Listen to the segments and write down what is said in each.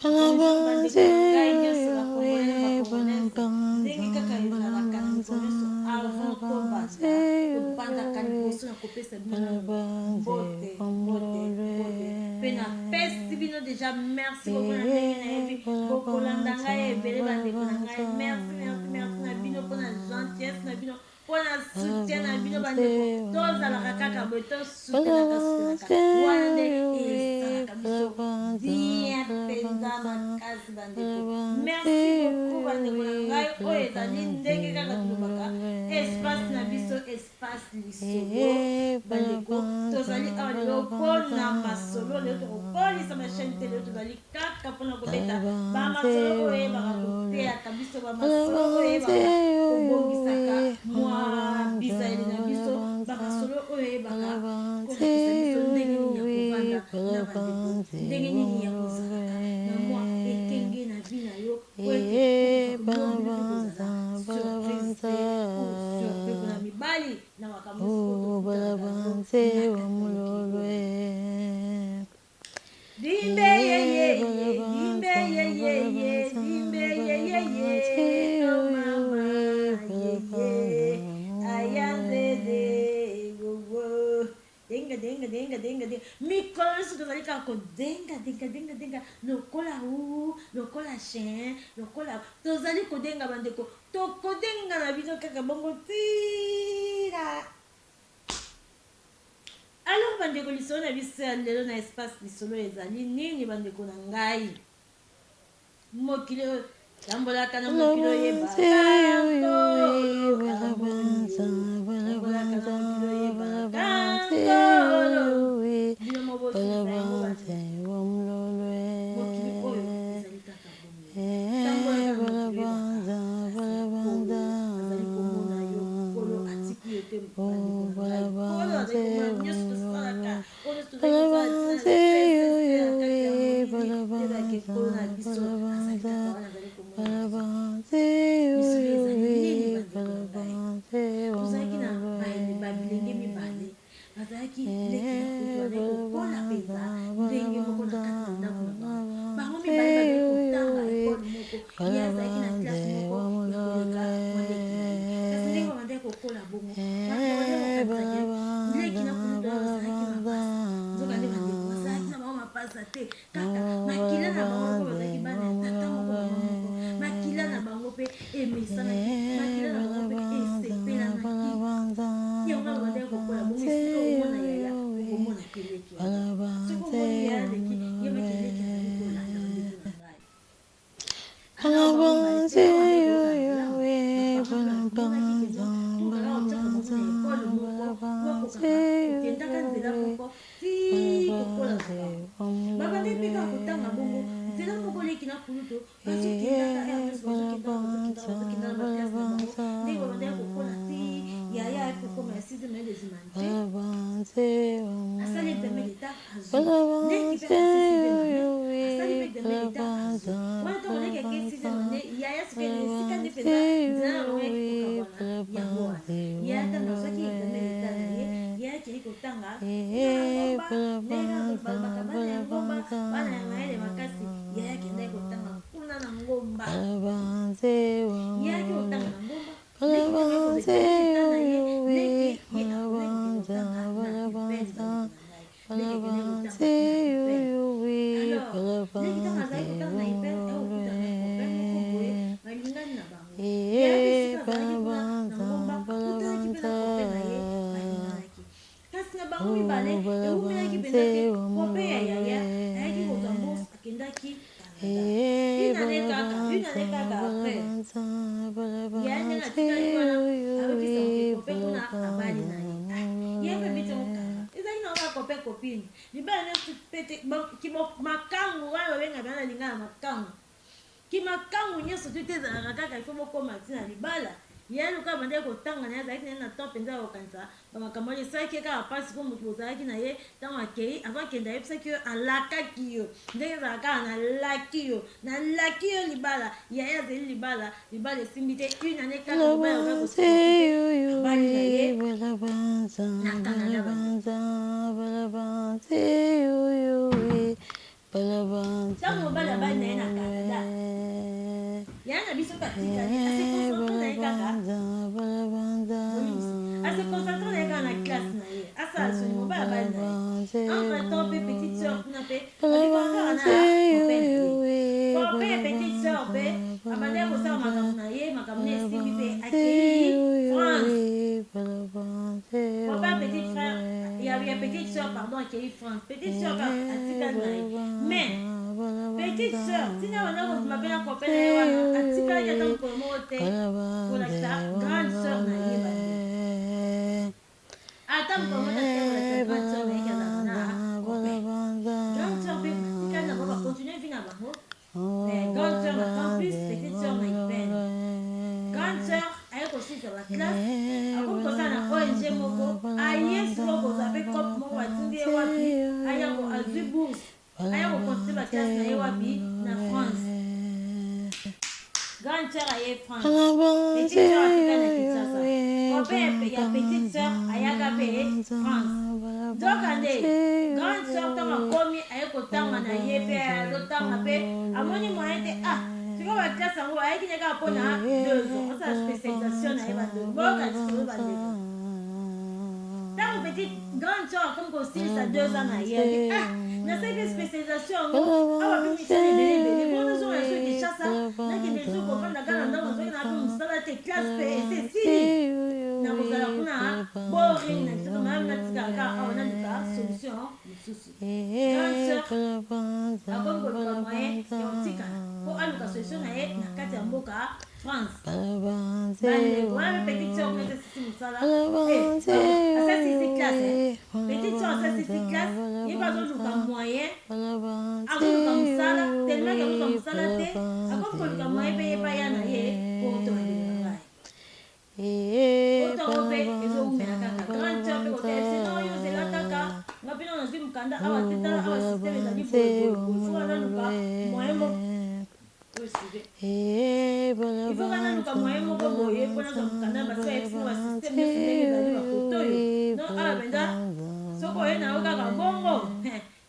Bonjour bandeko na ngai nyonso bakongole na bakongolaise ndenge kaka ezalaka na mikolo nyonso avant tobanda tobandaka liboso na kopesa bino mbote mpe napesi bino deja merci beaucoup na ndenge nayebi bokolanda ngai ebele bandeko na ngai merci na bino mpona gentillesse na bino mpona soutien na bino bandeko tozalaka kaka boye tosutenaka wana nde esalaka biso bien mpenza makasi bandeko merci beaucoup bandeko na ngai oyo ezali ndenge kaka tolobaka espace na biso espace lisolo bandeko tozali awa lelo mpona masolo lelo tokokolisa machaine te lelo tozali kaka mpona kobeta bamasolo oyo oyebaka koteyaka biso bamasolo oyo oyebaka kobongisaka mwa bizaleli na biso bamasolo oyo oyebaka kolakisa biso ndenge nini ya kovanda na bandeko ndenge nini ya kozalaka na mwa ekenge na vi na yo surprise mpona mibali na makambo dimbe yeye dimbe yeye dimbe yeye oh mama yeye ayandede gogo denga mikolo nyonso tozali kaka kodenga lokola lokola chien lokola tozali kodenga bandeko tokodenga na bino kaka bongo tira alors bandeko lisolo na biso ya lelo na espace lisolo ezali nini bandeko na ngai mokili oyo tambolaka na mokili oyebaka bino mobosisa yango bandeko mokili oyo ezali kaka azali komona yo kolo atiki yo te kolo azali komona nyonso tosalaka oyo tozali kolo na biso azali kaka wana azali komona tozalaki na babilenge mibale bazalaki leki na kutu kokola mpenza ndenge moko na kati na ndako na bango mibale bazali kotanga ekole moko ye azalaki na klase moko ya koleka maleki na ye kasi ndenge babandaki kokola bongo leki na kutu bazalaki mapasa nzoka nde bandeko bazalaki na bango mapasa te kaka makila na bango moko bazalaki bana ya tata moko mama moko makila na bango mpe emesanaki makila na bango mpe esepelanaki yango na babandaki kokola bongo esika omona yaya okomona mpe leki soki omoni yaya leki ye meke leki azali kolanda bandeko na ngai okendaka nzela moko ti kokola na bango babandi mpeka kotanga bongo nzela moko leki na kulutu bazokendaka bazokenda na baklase na bango ndenge babandaki kokola ti yaya ekokoma ya 6e année des humanités asali examen d'état azwi ndeki mpe asali mpe examen d'état azwi wana ntango ndeki ake 6e année yaya esika nde mpenza nzela na bango ekokabwana yango wana yaya ntango azwaki examen d'état na ye yaya akeli kotanga balobaka bana ya ngomba bana ya mayele makasi yaya akendaki kotanga kuna na ngomba yaya aki kotanga na ngomba balingani na bango kasi na bango mibale ewumelaki mpenza te kope ya yaya ayaki kozwa mbosi akendaki une année kaka après yaya ndenge atikali wana abebisa mokekope kuna abali na ye ye mpe biti mokaka ezalaki na kaka kope kopine libala nyonso pete makangu wana babenga bana lingana makangu kimakangu nyonso tu te ezalaka kaka ifo bokoma ntina libala ye luka bandeki kotanga na ye azalaki na ye na temps mpenza ya kokanisa bamakambo wana esalaki ye kaka mpasi mpo moto bozalaki na ye ntango akei avant akende ayebisaki yo alakaki yo ndenge ezalaka kaka nalaki yo libala yaye azali libala esimbi te une année kaka mobali abali na ye na canada ntango mobali abali na ye na Canada yana na biso batikali asekoncentre na ye kaka asekoncentre na ye kaka na classe na ye asala soni mobali abali na ye entre temps mpe petite sœur kuna mpe adikaka na copain ya petite sœur mpe abandaki kosala makambo na ye makambo na esimbi mpe akei France copain petite frère ya petite sœur pardon akei France petite sœur atikali na ye mais petite sœur tina wana kotuma mpe na copain na ye wana atikalaki ata mokolo moko te kolakisa grande sœur na ye bande ata mokolo moko te kolakisa grande sœur na ye kazala na copain grande sœur mpe batikali na bango bacontinue vi na bango grande sœur na campus petite sœur na ipene grande sœur aye kosilisa baklasse akomi kosala na ONG moko aye silo kozwa mpe cope moko atindi ye wapi aya azwi bourse aya kocontinue baklasse na ye wapi na France grande sœur aye France petite sœur atika na Kinshasa copain ya petite sœur ayaka mpe France donc ande grande sœur ntango akomi aye kotanga na ye mpe azotanga mpe amoni moyen te sikoyo baklasse yango ayeki ne kaka mpona 2 ans osala spécialisation na ye bandeko boyoka lisolo bandeko ntango petite grande sœur akomi kosilisa 2 ans na ye nasali mpe spécialisation yango awa mpe misala ebelebele mpo nazonga na soki Kinshasa nakende so kovanda kaka na ndako nazoki na mpe mosala te classe mpe esesili nakozala kuna boring na biso mayami natikaka kaka awa naluka solution lisusu grande sœur akomi koluka moyen ya kotikala mpo aluka solution na ye na kati ya mboka France bandeko wana mpe petite sœur kuna esesisi mosala asesisi classe petite sœur asesisi classe ye mpe azoluka moyen azoluka mosala tellement ke azoluka mosala te akomi koluka moyen mpe ye mpe aya na ye po toelelaka otongo mpe ezowumela kaka grande sœur mpe kotelesi no oyo ozela kaka nga mpena nazwi mokanda awa te tala awa systeme ezali boyefoka naluka moyen moko ifoka naluka moyen moko boye mpo nazwa mokanda basi ayebisina basysteme nyonso ndenge ezali bakoto oyo no awa mpenza soki oye na yo kaka bongo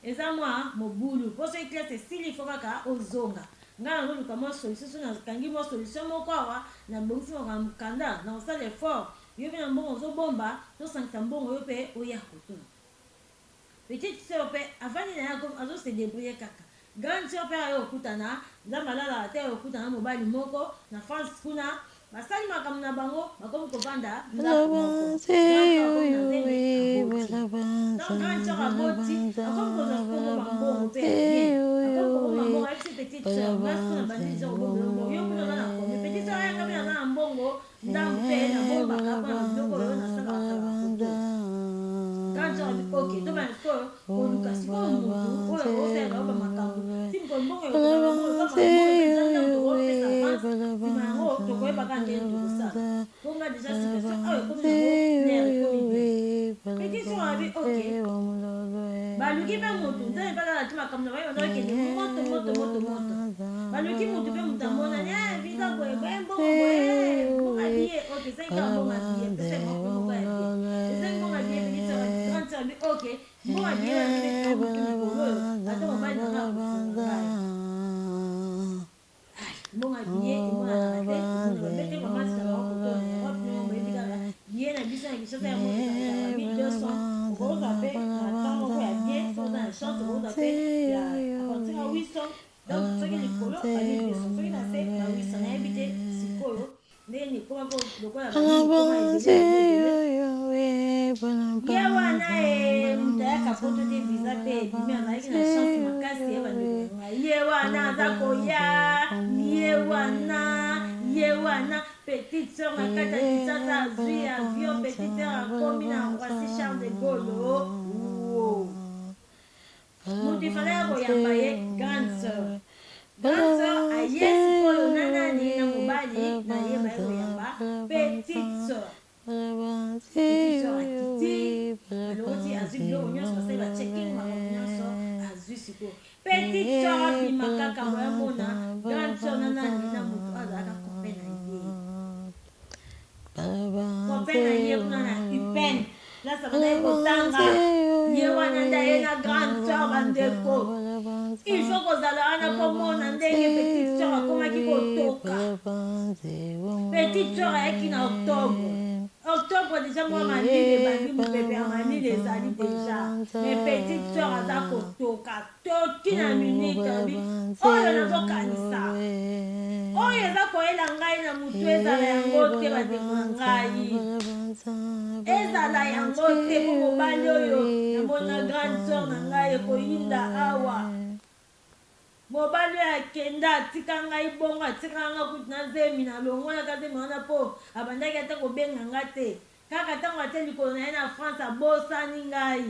eza mwa mobulu mpo soki classe esili ifo kaka ozonga ngai nazoluka mwa solution so nakangi mwa solution moko awa nabongisi maka mokanda na kosala effort yo mpe na mbongo ozobomba tosangisa mbongo yo mpe oya kotuna petite sœur mpe avandi na ye azose débrouiller kaka grande sœur mpe ayo okutana nzambe alalaka te ayo okutana mobali moko na France kuna basali makambo na bango bakomi kovanda ndako moko grande sœur aboti akomi kozwa sikongo bambongo mpe akomi kobomba mbongo ayebisi petite sœur ngasi kuna bandi eza kobombela mbongo yo kuna oza na komi petite sœur ayaka mpe aza na mbongo ndambo mpe nabombaka mpona biloko oyo nasalaka bafoto grande sœur abi ok tobana sikoyo koluka sikoyo motu oyo osalaka oba makambo simkoli mbongo yokoaaopesa France nsima yango tokoyebaka ndenge tokosala mponga deja situation oyo ekomi nango nere ekomi petite sœur abi ok baluki mpe motu nzambe mpe alalaki makambo na baye bazokende moto baluki motu mpe motu amonani visa boye boye mbongo boye mbongo abie ok esengi mbongo abie pesa mbongo ya bie esengi mbongo abie petite sœur grande sœur abi ok mbongo abie balikolo ata mobali nanga kosungai mbongo abie emonaka te babete bamasika bakokotoa bie na biso na Kinshasa ya moto 1200 okozwa mpe na moko ya bien soza na chance okozwa mpe ya apartir ya 800 donc soki likolo abi 200 soki na se ba 800 nayebi te sikoyo ndenge ekoma mpo lokola baekoma ye wana moto ayaka poto te visa mpe ebimi azalaki na chance makasi ye bandeko ngai ye wana aza koya ye wana petite sœur na kati ya Kinshasa azwi avion petite sœur akomi na Roissy Charles de Gaulle moto efalaka koyamba ye grande sœur aye sikoyo na nani na mobali na ye baye koyamba petite sœur akiti alokoti azwi biloko nyonso basali bachecking makambo nyonso azwi sikoyo petite sœur abima kaka boyamona grande sœur na nani na moto azalaka copain na ye copain na ye kuna na upene lasa banaye kotanga ye wana nde aye na grande sœur bandeko il faut kozala wana mpo mona ndenge petite sœur akomaki kotoka. Petite sœur ayaki na octobre déjà mwa malili ebandi mopepe ya malili ezali déjà, mais petite sœur aza kotoka toki na minute abi oyo nazokanisa oyo eza koyela ngai na mutu ezala yango te bandeko na ngai, ezala yango te mpo mobali oyo namona grande sœur na ngai ekoyinda awa, mobali oyo akenda atika ngai bongo atika nga kuti na zemi na longolaka zemi wana mpo abandaki ata kobenga nga te, kaka ntango ate likolo na ye na France abosani ngai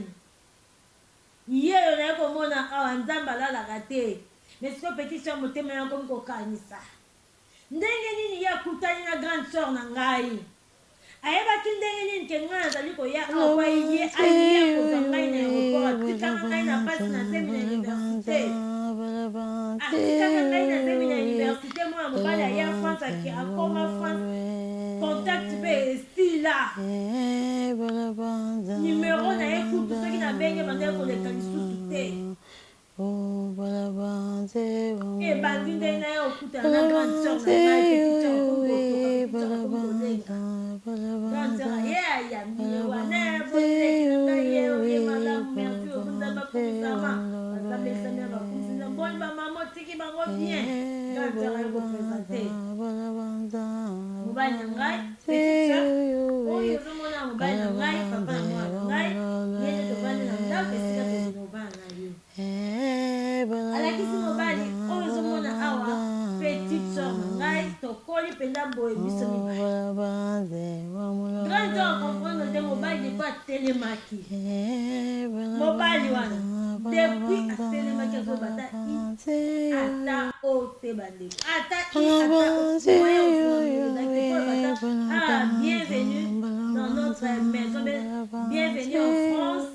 ye oyo naye komona awa nzambe alalaka te. Mais sikoyo petite sœur motema yakomi kokanisa ndenge nini ye akutani na grande sœur na ngai, ayebaki ndenge nini ke ngai nazali koya awa ye ayiya kozwa ngai na aéroport, atikanga ngai na pasi na zemi na université, atikanga ngai na zemi na université, mwana mobali aya France akoma France contact mpe esila numero na ye kutu soki nabenge bandeki koleka lisusu te ebandi ndenge na ye okutana na grande sœur na ngai petite sœur okokolenga grande sœur ye ayambile wana boteki na ngai ye oye malamu merci obunzambe akomisama basambesami ya bakumisina mboni bamama otiki bango bien grande sœur aye kopresente mobali na ngai petite sœur oyo ozomona mobali na ngai papa na mwana na ngai yene tobandi na ndako esika tozi mobali na yo alakisi mobali oyo ozomona awa petite sœur na ngai tokoli mpenza boye biso mibali grande sœur comprendre te mobali depo atelemaki mobali wana depuis atelemaki azobata ata o te bandeko ata bienvenue dans notre maison, bienvenue en France,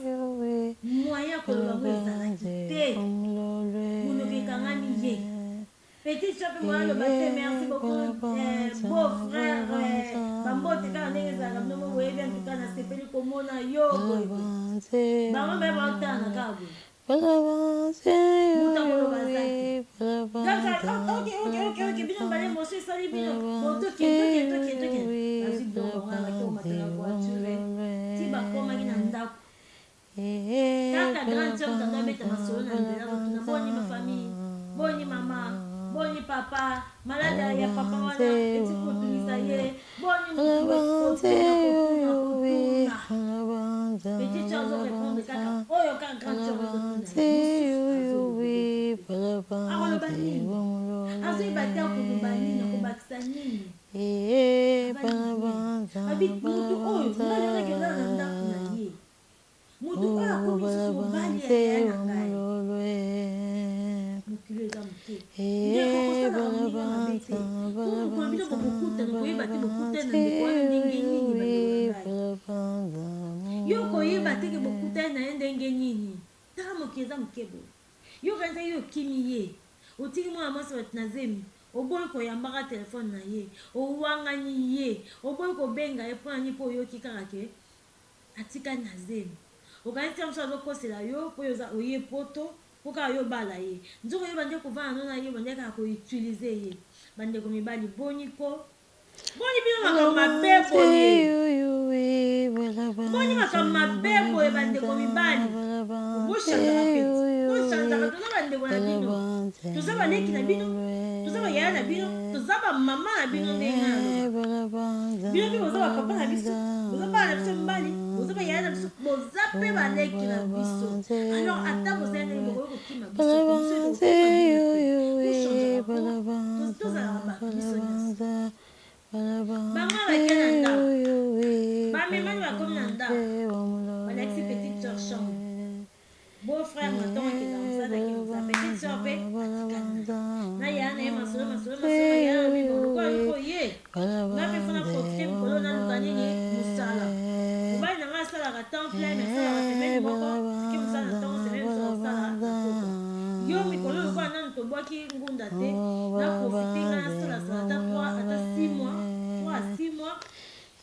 moyen koloba ngo ezalaki te munokekangami ye petite sœur mpe moya loba te merci beaucoup beau frère bambote kaka ndenge ezalaka bino mo boyebi antuka nasepeli komona yo boye bango mpe baotala na kaka boye mutakoloba zaki bino mbale moso esali bino botoke bazwi biloko batomata na voiture ti bakomaki na ndako kaka grande sœur tanda beta masolo na nzela kotuna boni bafamille boni mama boni papa malade ya papa wana eti kotungisa ye boni kotuna petite sœur ozorépondre kaka oyo kaka grande sœur akoloba nini azoyeba te akoloba nini akobakisa nini abi mutu oyo ngai nazaki ozala na ndako na ye mutu oyo akomi susu mobali yaya na ngai mokilo eza moke ndeko kosalaka moninga mabe te po mokolo bino bokokutana koyeba te bokutana ndeko wana ndenge nini bandeko na ngai yo koyeba teke bokutani na ye ndenge nini taka moke eza moke boye yo kanisa yo okimi ye otiki mwana mwasi bati na zemi oboyi koyambaka telefone na ye owangani ye oboyi kobenga ye mpo nani mpo oyoki kaka ke atikani na zemi okanisi mosu azokosela yo mpo oye poto mpo kaka yo bala ye nzoko yo bande kovanda no na ye bande kaka koutilize ye bandeko mibali boni bino makambo mabe boye boni makambo mabe boye bandeko mibali boshanzaka peti boshanzaka toza bandeko na bino toza baleki na bino toza bayaya na bino toza bamama na bino ndenge na bino mpe boza bapapa na biso boza bana na biso mibali boza bayaya na biso boza mpe baleki na biso alors ata boza ndenge bokoki kokima biso tozalaka bato biso nyonso bango bake na ndako bamemani bakomi na ndako balakisi petite sœur chambre beau frère matongo akeza mosala akeza petite sœur mpe naya na ye masolo ya na bino lokola liko ye nga mpe fona profite mikolo naluka nini mosala mobali nanga asalaka temps plein asalaka semaine moko ki mosala na ntongo semaine mosu osala yo mikolo lokola nanu tobwaki ngunda te na profite nga nasalasala ata 6 mois 3 à 6 mois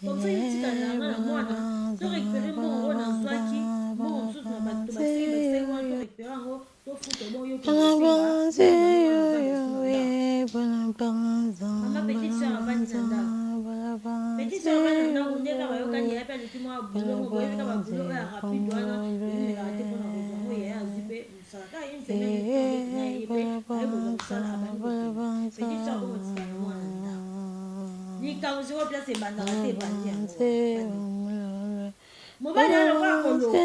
comme ça yotikananga na mwana to récupéré mbongo oyo nazwaki mbongo mosusu na bato basiki wana to récupéré yango to futa bon yo maman petite soeur avandi na ndako petite soeur avandi na ndako nde kaka yokani ya pe luki mwa bulo mo boyebi kaka bulo oyo ya rapide wana emelaka te mpona kozwa ngo yaya azwi mpe mosala kaka une semaine na ye mpe aye kozwa mosala abandi kote petite soeur akomotika na mwana ndako likambo siko place ebandaka te ebandi yango mobali alokola koloka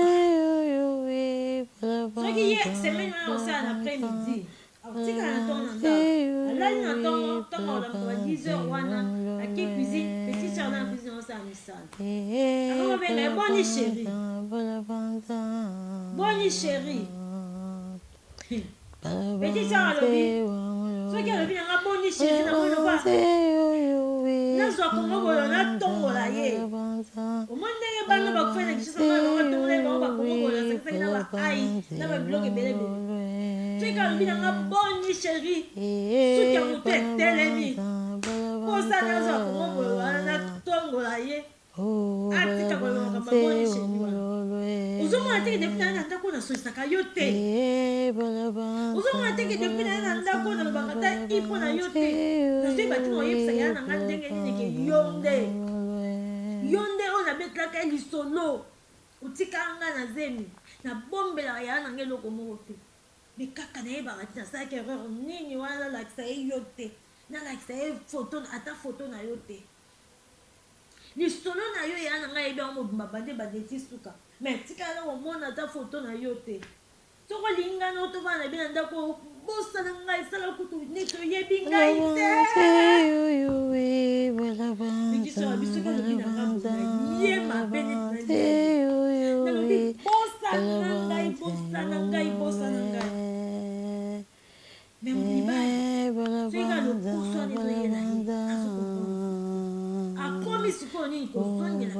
soki ye semaine wana osala na après midi akotikala na ntongo na ndako alali na ntongo olamuka ba 10 heures wana aki cuisine petite soeur na cuisine osala misala akomobenga ye boni chéri petite soeur alobi soki alobi nanga boni chéri nango lokola nazwa kongobola natongola ye omoi ndenge bana bakufela kisosatongola ye bango bakongobola sakisaki na baai na babiloko ebelebele soki alobi nanga boni chéri suki ya moto etelemi posa nazwa kongobola wana natongola ye atika kolobaka maboni chéri wana ozomona teke depuis naye na ndako nasolisaka yo te ozomona teke depuis naye na ndako nalobaka ta i mpo na yo te nazoyeba tina oyebisaka ya nanga ndenge nineke yo nde oyo nabetelaka ye lisolo otikaka nga na zemi nabombelaka ya nanga eloko moko te me kaka nayebaka ti nasalaki erreur nini wana nalakisa ye yo te nalakisa ye ata foto na yo te lisolo na yo ya nanga yebi yango mobimba bande bandeti suka me tikala na komona ata foto na yo te soko olingana otovana na bino ndako bosana ngai esala kutu neti oyebi ngai te mikisoka biso kalobi na nga bona ye mabe neti nalobi bosana ngai me mibali soki kalokusu wana ezoye na ye akomi sikoyo nini kozongela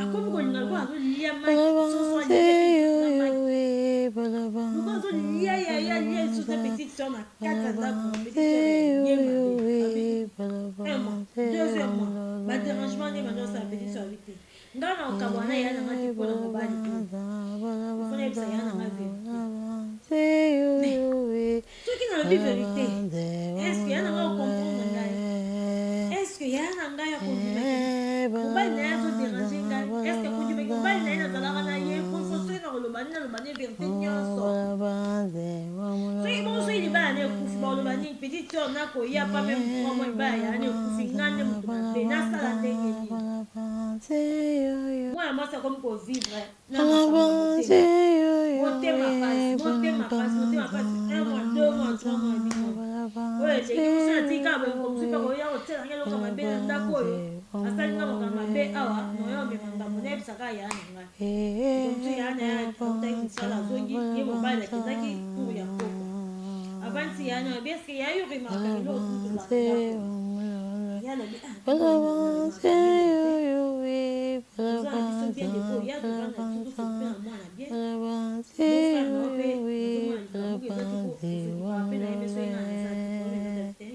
akomi kolinga lokola azolia lokola azolia yaya lia esusa petite soeur na kati ya ndako deuxièmement badérangement nde bandosala petite soeur abi te ngai na okabwa na ya nanga ti mpona mobali fona yebisa ya nanga vérité soki nalobi vérité estce ya nanga okomprendre ngai estce ya na ngai akondimaki mobali na ye azoderange ngai estce akondimaki mobali na ye nazalaka na ye soki nakoloba nini naloba ne vérité nyonso soki bongo soki libala na ekufi bakoloba nini petite soeur nakoya pa meme mwa mwa libala ya na ekufi ngai nde moto mabe nasala ndenge nini mwana mwasi akomi kovivre na motema pasi un mois 2 mois 3 mois 8 mois oyo eleki mosu natika boyekomosu mpe koya kotela ngai eloko mabe na ndako oyo asali nga makambo mabe awa noyo omema ngambo nayebisaka ya na ngai ekomosu ya na ya autaki mosala azongi ye mobali akendaki tour ya poko avanti ya na oyebi eske ya yo remaka eloko tutola ya lobi ozala biso bien debo ya tokana biso tosope na mwana bien mofrère na ope nazomona na yebeso ye na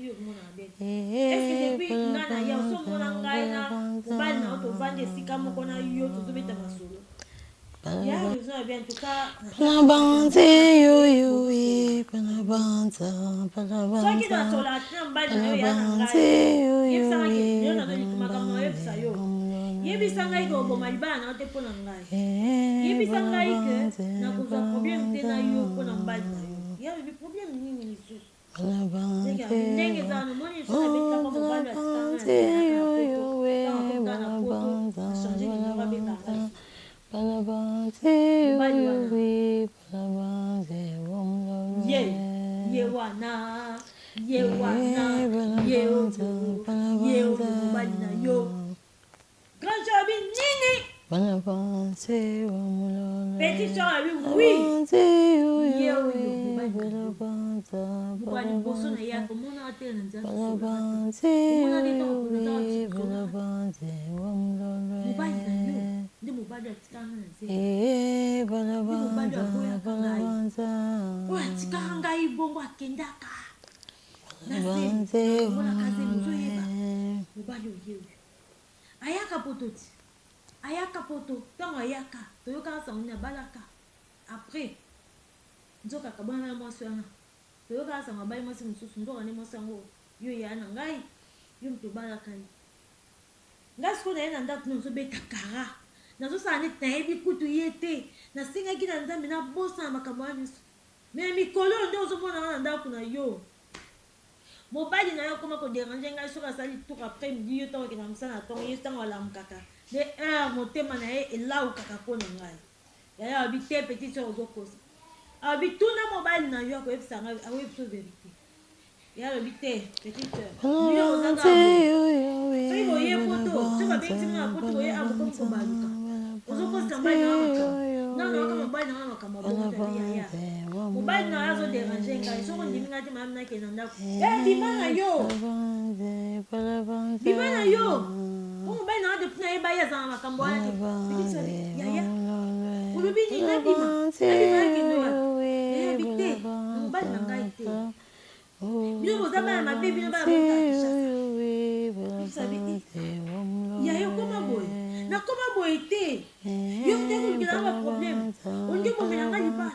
yomonaka bien eske depuis nga na ya osomona ngai na mobali na yo tovandi esika moko na yo tozobeta masolo ya raison ya bien en tout cas soki nasola tina mobali na yo ya na ngai yebisanga ke yo nazolimakambo oyebisa yo yebisa ngai ke oboma libala na yo te mpo na ngai yebisa ngai ke nakozwa problème te na yo mpo na mobali na yo yabebi problème nini lisusu ndenge ezala nomoni lisusu abetaka mobali atikanga na poto achange nimero abekanga mobali wana ye wana mobali na yo grand jobi nini petit soeur abi oui ye oyo mobali liboso na ye akomonaka te na nzambe omona te mobali na yo nde mobali atikanga na nzembo nde mobali aboyaka ngai oyo atikaka ngai bongo akendaka na nzembo omonaka nzembo ozoyeba mobali oye oyo ayaka pototi ayaka poto ntango ayaka toyokaka sango nini abalaka après nzoka kabona na mwasi wana toyoka asa mabali mwasi mosusu nzoka ne mwasi yango yo ya na ngai yo moto obalaka ye ngai sikoyo na ye na ndako nazobeta kara nazosala neti nayebi kutu ye te nasengaki na nzambe nabosana makambo wana nyonso me mikolo oyo nde ozomona wana na ndako na yo mobali na yo akoma koderange ngai soki asali tour après midi yo ntango okenda mosala na ntongo ye ntango alamukaka nde heure motema na ye elaukaka mpo na ngai yaya alobi te petit soeur ozokosa alobi tuna mobali na yo akoyebisa ngai akoyebisa verité ya alobi te petit soeur yo ozanga soki boye poto soki babengisi nga na poto boye abokomi kobaluka ozokosa mobali na makambo nano yoka mobali na makambo abongoyaya mobali na yo azoderange ngai soko ndimi ngai te mayami nakende na ndako bima na yo bima na yo po mobali na yo depuis nayeba ye azala makambo wana te yaya olobi nini nabima nakende yayebi te mobali na ngai te bino boza bana mabe bino bana yaya okoma boye nakoma boye te yo te kolukela na baproblème olingi komela nga libala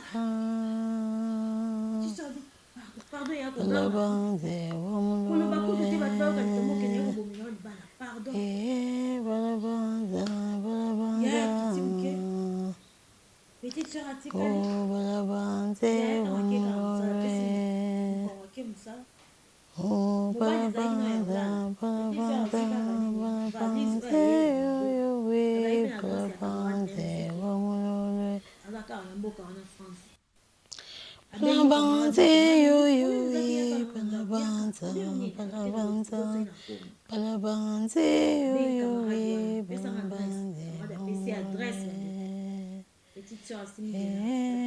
pardon ya koloba kutu te bato bayoka litomokende ya kobomela yo libala pardon yaya kiti moke petite sœur atikali yaya tawakeka mosala pesi mokawake mosala mobali ezalaki na yordane petite sœur atikaka nini valise oyo azakaka na mboka wana France petite sœur asimbi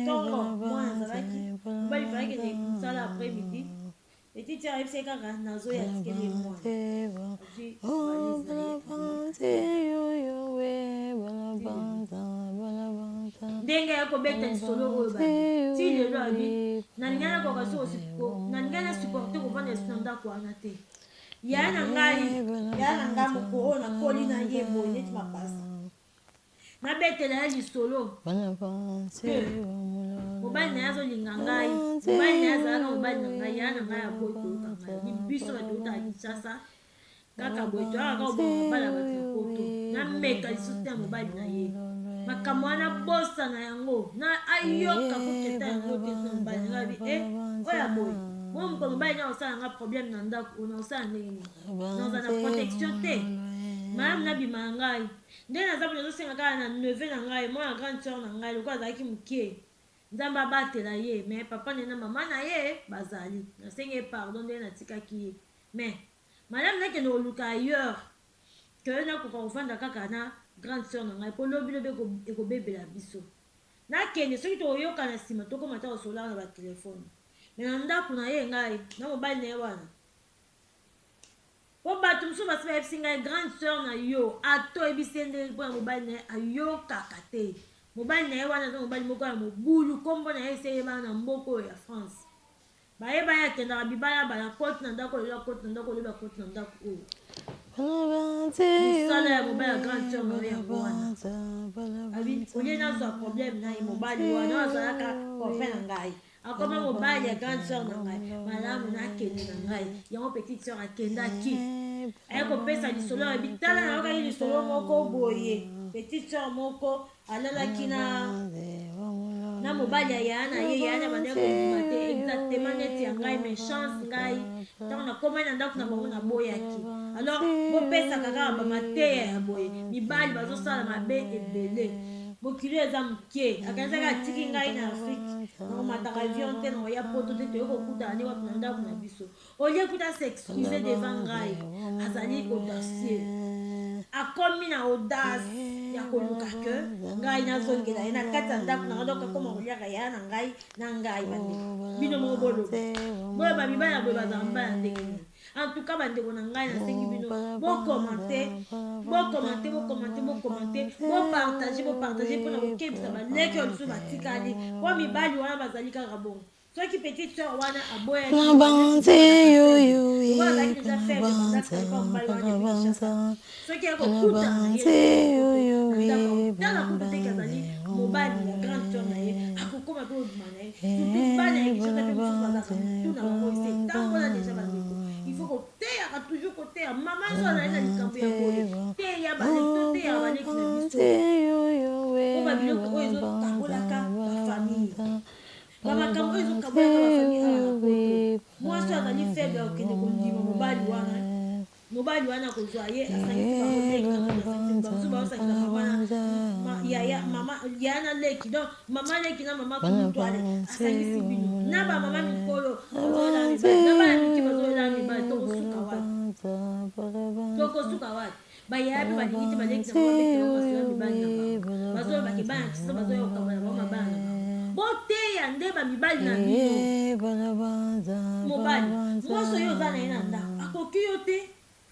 ntongo mwana azalaki mobali falaki ene mosala après midi petite sœur ayebisaki kaka nazoya tikeli mwana ndenge ya kobeta lisolo oyo ti lelo abi nalingi nakoka nalingi nasuporte kovanda esu na ndako wana te yaya na ngai moko oyo nakoli na ye boye neti mapasa nabetela ya lisolo mobali na ye azolinga ngai mobali na ye azalaka mobali na ngai yaya na ngai ya boye koyoka ngai libiso bato otala kinshasa kaka boye toyaka obonga mobali ya bato ya poto nameka lisusu te ya mobali na ye makambo wana bosana yango na ayoka koketa yango te na mobali na ngai oyo aboye mo mokolo mobali na osala nga problème na ndako ona osala ndenge nini naoza na protection te mayami nabima na ngai nde naza mpona ezosenga kaka na neve na ngai mwana grande sœur na ngai lokola azalaki moke nzambe abatela ye mais papa nde na mama na ye bazali nasengi ye pardon nde natikaki ye mais madame nakende koluka ailleurs ke nakoka kofanda kaka na grande sœur na ngai mpo lobilobi ekobebela biso nakende soki tokoyoka na nsima tokoma ta kosolaka na batelefone me na ndako na ye ngai na mobali na ye wana po bato mosusu basi bayebisi ngai grande sœur na yo ato oyebisi ye ndenge mpona mobali na ye ayokaka te mobali na ye wana eza mobali moko ya mobulu nkombo na ye esi eyebana na mboka oyo ya France bayeba ye akendaka bibala bala kote na ndako lelo akote na ndako lelo akote na ndako oyo mosala ya mobali ya grande sœur na yo yango wana olie nazwa problème na ye mobali wana azalaka copain na ngai akoma mobali ya grande sœur na ngai malamu nakende na ngai yango petite sœur akendaki aye kopesa lisolo ya bitala nayokaki lisolo moko boye petite sœur moko alalaki na mobali ya yaya na ye yaya na bandeko kondima te exactement neti ya ngai mais chance ngai ntango nakomai na ndako na bango naboyaki alors bopesaka kaka bamateya ya boye mibali bazosala mabe ebele mokili eza moke akanzaki atiki ngai na afrike nakomataka avion te nakoya poto te toyei kokutana nde wapi na ndako na biso olie kuta se excuse devant ngai azali audacieux akomi na audace ya koluka ke ngai nazongela ye na kati ya ndako nanga donc akoma koliaka yaya na ngai bandeko bino moko boloba boyo babibali ya boye bazala mbala ndenge nini en tout cas bandeko na ngai nasengi bino bokomante bopartage mpona kokebisa baleki oyo lisusu batikali po mibali wana bazali kaka bongo soki petite sœur wana aboyaki deja faible bazaka mobali wana soki akokutana ye tala kutu teke azali mobali la grande sœur na ye akokoma mpe obima na ye surtout bana ya kishaka mpe mosusu bazaka tuna bango ese tambola deja bandeko il faut koteyaka toujours koteya mama so azali na likambo ya boye teya baleki toteya baleki na biso po babiloko oyo ezotambolaka bafamille bamakambo oyo ezokambolaka bafamille awa na poto mwasi azali faible okende kondima mobali wana kozwa ye asangisi bango leki bamosusu baosangisa mama yaya na leki donc mama leki na mama kumutwale asangisi bino na bamama mikolo bazoyola mibali na bana miki bazoyola mibali tokosuka wapi bayaya mpe balingi te balekisa bango betela basoya mibali na bango bazoyobaki bana kisa bazoyokama na bango mabana na bango boteya nde bamibali na bino mobali mwasi oyo oza na ye na ndako akoki yo te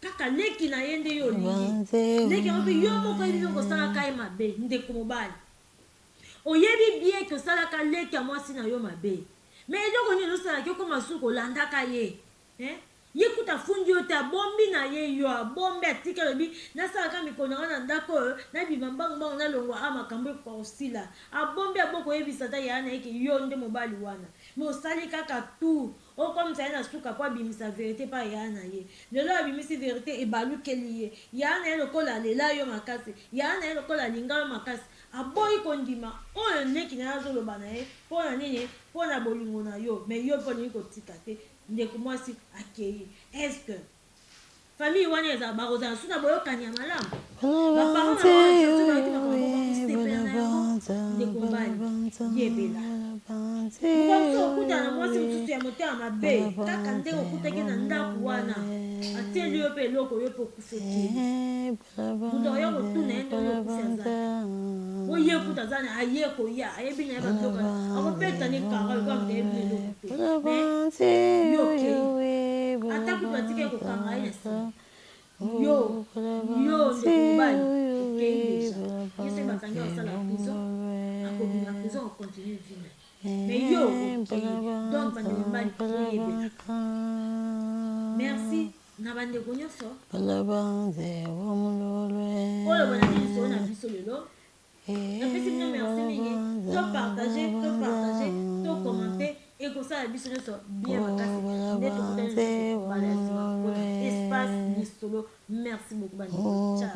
kaka leki na ye nde yo olingi leki yango mpe yo moko yebi mpe kosalaka ye mabe ndeko mobali oyebi bien ke osalaka leki ya mwasi na yo mabe me eloko nini ozosalaki okoma suki olandaka ye ye kuta fundi yo te abombi na ye yo abombi atika lobi nasalaka mikolo nango na ndako oyo nabima mbango nalongwa makambo ekosila abombi aboko oyebisa ta yaya na yeke yo nde mobali wana me osali kaka tu okomisa ye na suka po abimisa verité pa yaya na ye lelo abimisi verité ebalukeli ye yaya na ye lokola alela yo makasi yaya na ye lokola alinga yo makasi aboyi kondima oyo ndeki na ye azoloba na ye mpo na nini mpo na bolingo na yo me yo mpo olingi kotika te ndeko mwasi akei estce famille wana eza bakozala suna boyokani ya malamu baparent na ndeko mbali yebela mokomosu okuta na mwasi mosusu ya motema mabe kaka ndenge okutaki na ndako wana atieli yo mpe eloko yo mpe okufi okili moto oyo kotuna ye nde oyo okufi aza oye kuta aza na aye koya ayebi na ye babiloko akopeta ne kara yoka moto ayebi na eloko te yo okei ata kutu atika ye kokanga ye na nsima yo ndeko mobali okei deja ye se bakangi osala prison akobima prison okontinue vina mais yo okei donc bandeko mobali oyebelaka merci na bandeko nyonso oyo bonani lisolo na biso lelo napesi bino merci mingi to partage to commenter ekosala biso nyonso bien makasi nde tokutani bala ya nsima mpona espace lisolo merci beaucoup bandeko ciao